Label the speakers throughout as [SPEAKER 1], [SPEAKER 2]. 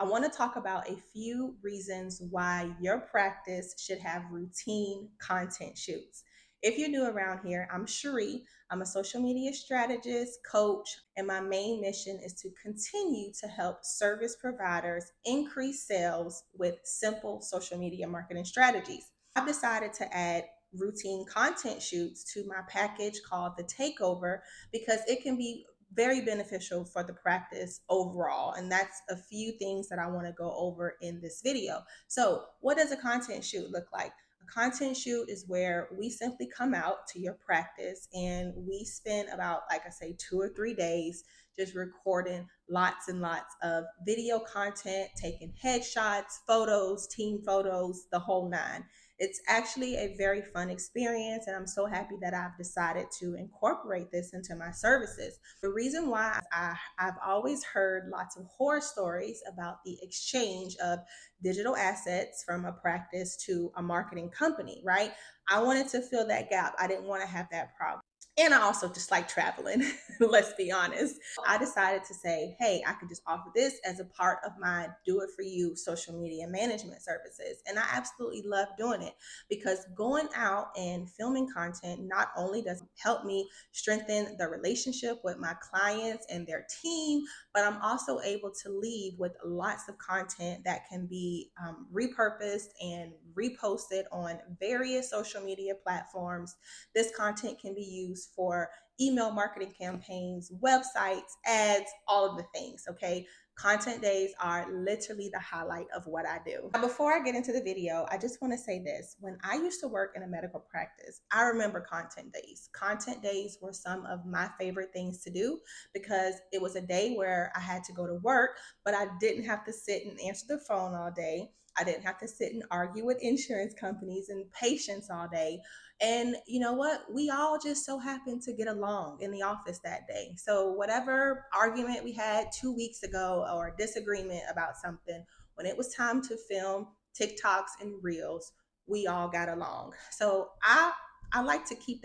[SPEAKER 1] I want to talk about a few reasons why your practice should have routine content shoots. If you're new around here, I'm Cherie. I'm a social media strategist, coach, and my main mission is to continue to help service providers increase sales with simple social media marketing strategies. I've decided to add routine content shoots to my package called the Takeover because it can be very beneficial for the practice overall. And that's a few things that I want to go over in this video. So, what does a content shoot look like? A content shoot is where we simply come out to your practice and we spend about, like I say, 2 or 3 days just recording lots and lots of video content, taking headshots, photos, team photos, the whole nine. It's actually a very fun experience, and I'm so happy that I've decided to incorporate this into my services. The reason why I've always heard lots of horror stories about the exchange of digital assets from a practice to a marketing company, right? I wanted to fill that gap. I didn't want to have that problem. And I also just like traveling, let's be honest. I decided to say, hey, I could just offer this as a part of my do it for you social media management services. And I absolutely love doing it because going out and filming content not only does it help me strengthen the relationship with my clients and their team, but I'm also able to leave with lots of content that can be repurposed and reposted on various social media platforms. This content can be used for email marketing campaigns, websites, ads, all of the things, okay? Content days are literally the highlight of what I do. Now, before I get into the video, I just want to say this. When I used to work in a medical practice, I remember content days. Content days were some of my favorite things to do because it was a day where I had to go to work, but I didn't have to sit and answer the phone all day. I didn't have to sit and argue with insurance companies and patients all day. And you know what? We all just so happened to get along in the office that day. So, whatever argument we had 2 weeks ago or disagreement about something, when it was time to film TikToks and Reels, we all got along. So, I like to keep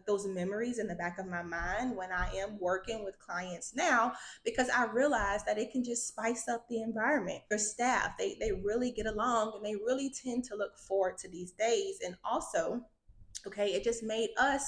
[SPEAKER 1] those memories in the back of my mind when I am working with clients now, because I realize that it can just spice up the environment. Your staff, they really get along and they really tend to look forward to these days. And also, okay, it just made us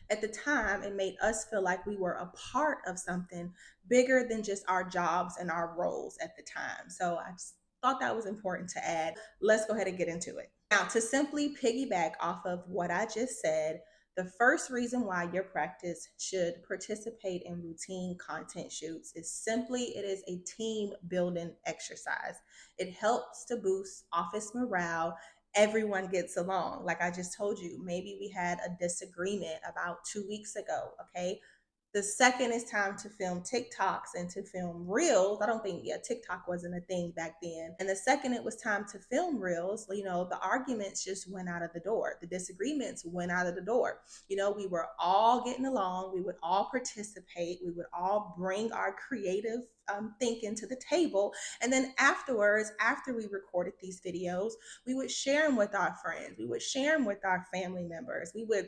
[SPEAKER 1] at the time, it made us feel like we were a part of something bigger than just our jobs and our roles at the time. So I just thought that was important to add. Let's go ahead and get into it. Now, to simply piggyback off of what I just said, the first reason why your practice should participate in routine content shoots is simply it is a team building exercise. It helps to boost office morale. Everyone gets along. Like I just told you, maybe we had a disagreement about 2 weeks ago. Okay. The second it's time to film TikToks and to film Reels, I don't think, yeah, TikTok wasn't a thing back then. And the second it was time to film Reels, the arguments just went out of the door. The disagreements went out of the door. We were all getting along. We would all participate. We would all bring our creative thinking to the table. And then afterwards, after we recorded these videos, we would share them with our friends. We would share them with our family members. We would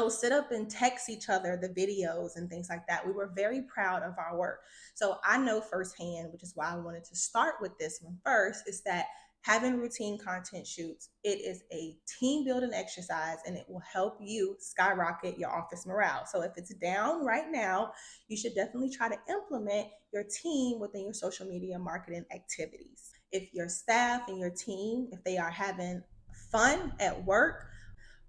[SPEAKER 1] sit up and text each other the videos and things like that. We were very proud of our work. So I know firsthand, which is why I wanted to start with this one first, is that having routine content shoots, it is a team building exercise and it will help you skyrocket your office morale. So if it's down right now, you should definitely try to implement your team within your social media marketing activities. If your staff and your team, if they are having fun at work,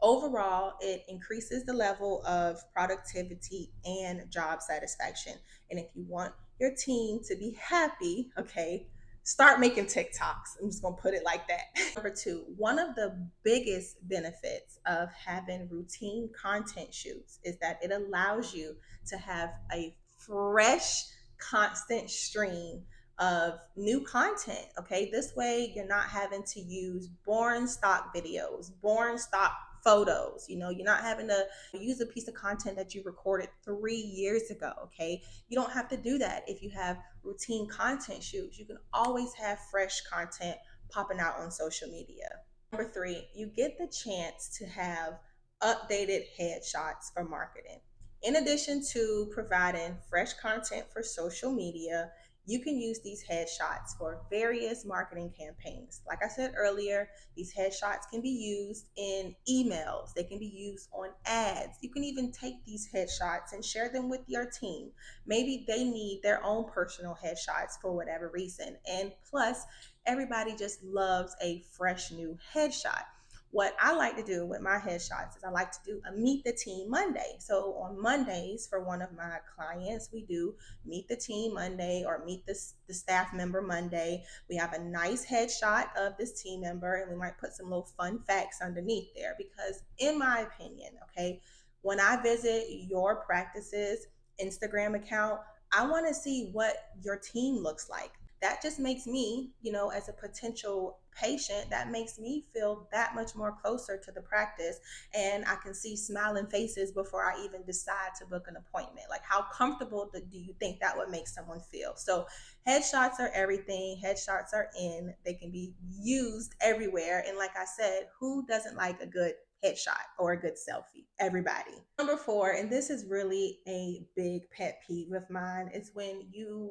[SPEAKER 1] overall, it increases the level of productivity and job satisfaction. And if you want your team to be happy, okay, start making TikToks. I'm just going to put it like that. Number two, one of the biggest benefits of having routine content shoots is that it allows you to have a fresh, constant stream of new content. Okay, this way you're not having to use boring stock videos, boring stock photos. You're not having to use a piece of content that you recorded 3 years ago. Okay, you don't have to do that. If you have routine content shoots, you can always have fresh content popping out on social media. Number three, you get the chance to have updated headshots for marketing. In addition to providing fresh content for social media, you can use these headshots for various marketing campaigns. Like I said earlier, these headshots can be used in emails, they can be used on ads. You can even take these headshots and share them with your team. Maybe they need their own personal headshots for whatever reason. And plus, everybody just loves a fresh new headshot. What I like to do with my headshots is I like to do a meet the team Monday. So on Mondays, for one of my clients, we do meet the team Monday or meet the staff member Monday. We have a nice headshot of this team member, and we might put some little fun facts underneath there because, in my opinion, okay, when I visit your practice's Instagram account, I want to see what your team looks like. That just makes me, as a potential patient, that makes me feel that much more closer to the practice. And I can see smiling faces before I even decide to book an appointment. Like, how comfortable do you think that would make someone feel? So headshots are everything. Headshots are in. They can be used everywhere. And like I said, who doesn't like a good headshot or a good selfie? Everybody. Number 4, and this is really a big pet peeve of mine, is when you're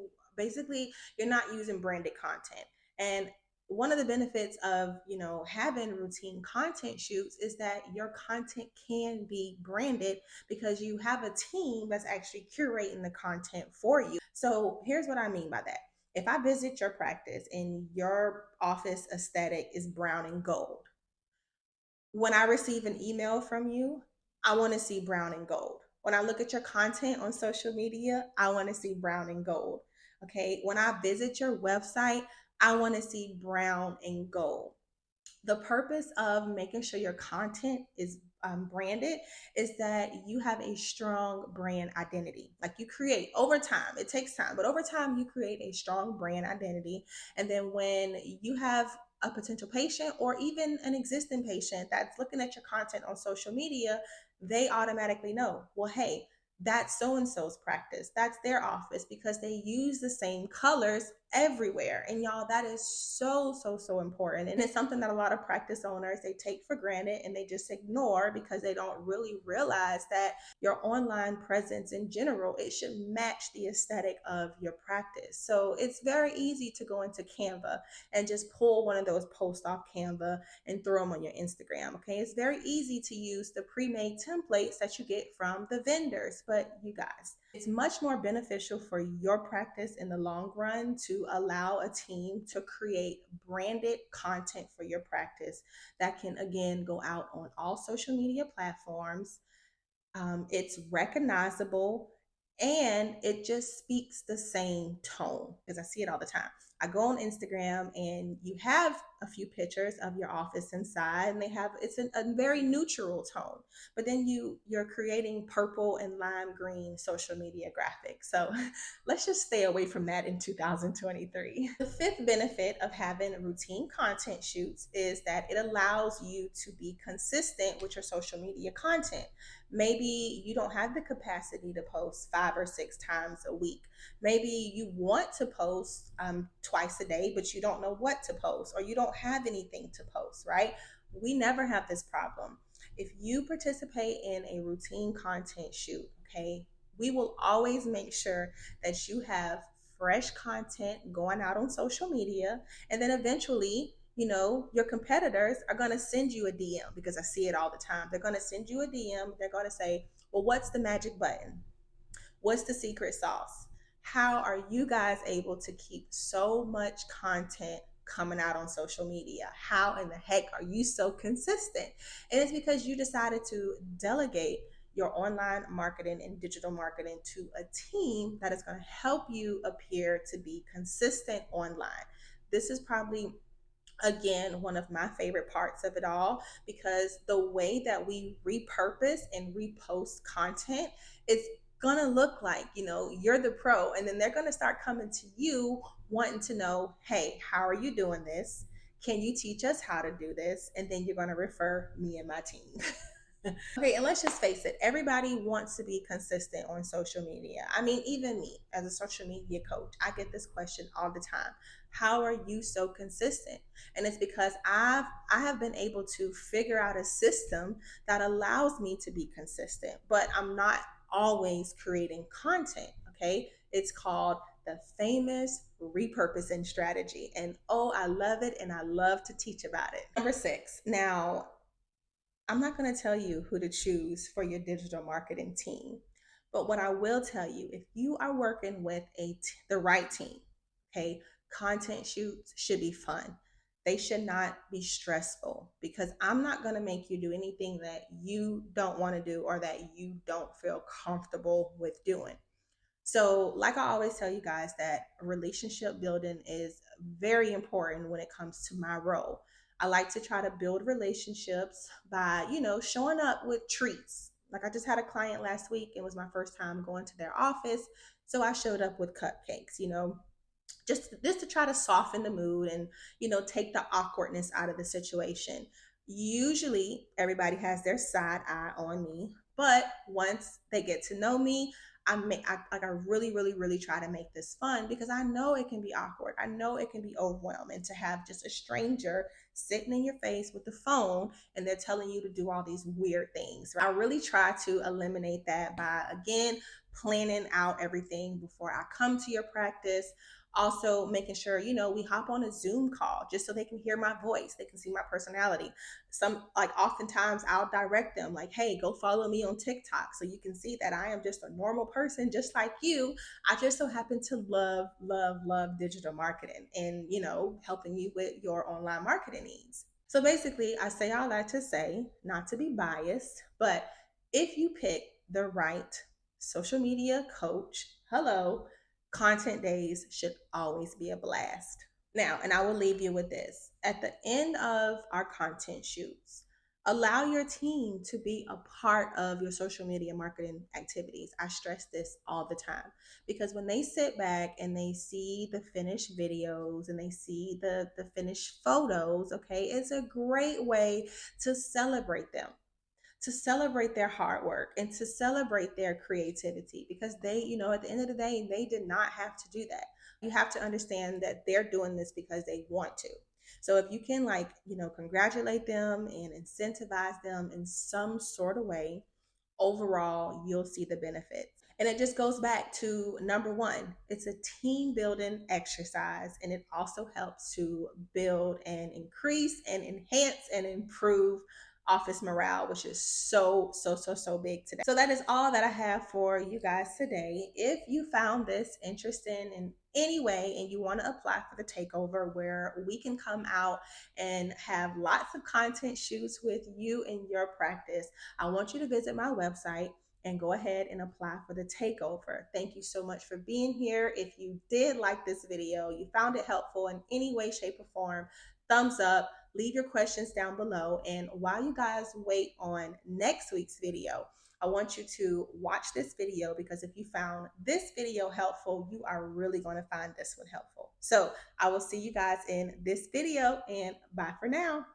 [SPEAKER 1] not using branded content. And one of the benefits of having routine content shoots is that your content can be branded because you have a team that's actually curating the content for you. So here's what I mean by that. If I visit your practice and your office aesthetic is brown and gold, when I receive an email from you, I want to see brown and gold. When I look at your content on social media, I want to see brown and gold. Okay. When I visit your website, I want to see brown and gold. The purpose of making sure your content is branded is that you have a strong brand identity. Like, you create over time, it takes time, but over time you create a strong brand identity. And then when you have a potential patient or even an existing patient that's looking at your content on social media, they automatically know, well, hey, that's so and so's practice. That's their office because they use the same colors everywhere. And y'all, that is so, so, so important. And it's something that a lot of practice owners, they take for granted and they just ignore because they don't really realize that your online presence in general, it should match the aesthetic of your practice. So it's very easy to go into Canva and just pull one of those posts off Canva and throw them on your Instagram. Okay. It's very easy to use the pre-made templates that you get from the vendors. But you guys, it's much more beneficial for your practice in the long run to allow a team to create branded content for your practice that can, again, go out on all social media platforms. It's recognizable and it just speaks the same tone because I see it all the time. I go on Instagram and you have a few pictures of your office inside, and it's a very neutral tone. But then you're creating purple and lime green social media graphics. So let's just stay away from that in 2023. The 5th benefit of having routine content shoots is that it allows you to be consistent with your social media content. Maybe you don't have the capacity to post 5 or 6 times a week. Maybe you want to post twice a day, but you don't know what to post or you don't have anything to post, right? We never have this problem. If you participate in a routine content shoot, okay, we will always make sure that you have fresh content going out on social media. And then eventually, your competitors are going to send you a DM because I see it all the time. They're going to send you a DM. They're going to say, well, what's the magic button? What's the secret sauce? How are you guys able to keep so much content coming out on social media? How in the heck are you so consistent? And it's because you decided to delegate your online marketing and digital marketing to a team that is going to help you appear to be consistent online. This is probably, again, one of my favorite parts of it all, because the way that we repurpose and repost content, it's gonna look like you're the pro, and then they're gonna start coming to you wanting to know, hey, how are you doing this? Can you teach us how to do this? And then you're gonna refer me and my team. Okay, and let's just face it, everybody wants to be consistent on social media. I mean, even me as a social media coach, I get this question all the time. How are you so consistent? And it's because I have been able to figure out a system that allows me to be consistent, but I'm not always creating content. Okay, it's called the famous repurposing strategy. And oh, I love it and I love to teach about it. Number 6. Now, I'm not going to tell you who to choose for your digital marketing team, but what I will tell you, if you are working with the right team, okay, content shoots should be fun. They should not be stressful, because I'm not going to make you do anything that you don't want to do or that you don't feel comfortable with doing. So, like I always tell you guys, that relationship building is very important when it comes to my role. I like to try to build relationships by, showing up with treats. Like, I just had a client last week. It was my first time going to their office. So I showed up with cupcakes, just to try to soften the mood and, take the awkwardness out of the situation. Usually everybody has their side eye on me, but once they get to know me, I really, really, really try to make this fun, because I know it can be awkward. I know it can be overwhelming to have just a stranger sitting in your face with the phone and they're telling you to do all these weird things. I really try to eliminate that by, again, planning out everything before I come to your practice. Also making sure, we hop on a Zoom call just so they can hear my voice, they can see my personality. Oftentimes I'll direct them like, hey, go follow me on TikTok so you can see that I am just a normal person just like you. I just so happen to love digital marketing and, helping you with your online marketing needs. So basically, I say all that to say, not to be biased, but if you pick the right social media coach, hello, content days should always be a blast. Now, and I will leave you with this. At the end of our content shoots, allow your team to be a part of your social media marketing activities. I stress this all the time, because when they sit back and they see the finished videos and they see the finished photos, okay, it's a great way to celebrate them, to celebrate their hard work and to celebrate their creativity, because they, at the end of the day, they did not have to do that. You have to understand that they're doing this because they want to. So if you can, congratulate them and incentivize them in some sort of way, overall, you'll see the benefits. And it just goes back to number 1, it's a team building exercise, and it also helps to build and increase and enhance and improve office morale, which is so big today. So that is all that I have for you guys today. If you found this interesting in any way and you want to apply for the takeover, where we can come out and have lots of content shoots with you in your practice, I want you to visit my website and go ahead and apply for the takeover. Thank you so much for being here. If you did like this video, you found it helpful in any way, shape, or form, thumbs up, leave your questions down below. And while you guys wait on next week's video, I want you to watch this video, because if you found this video helpful, you are really going to find this one helpful. So I will see you guys in this video, and bye for now.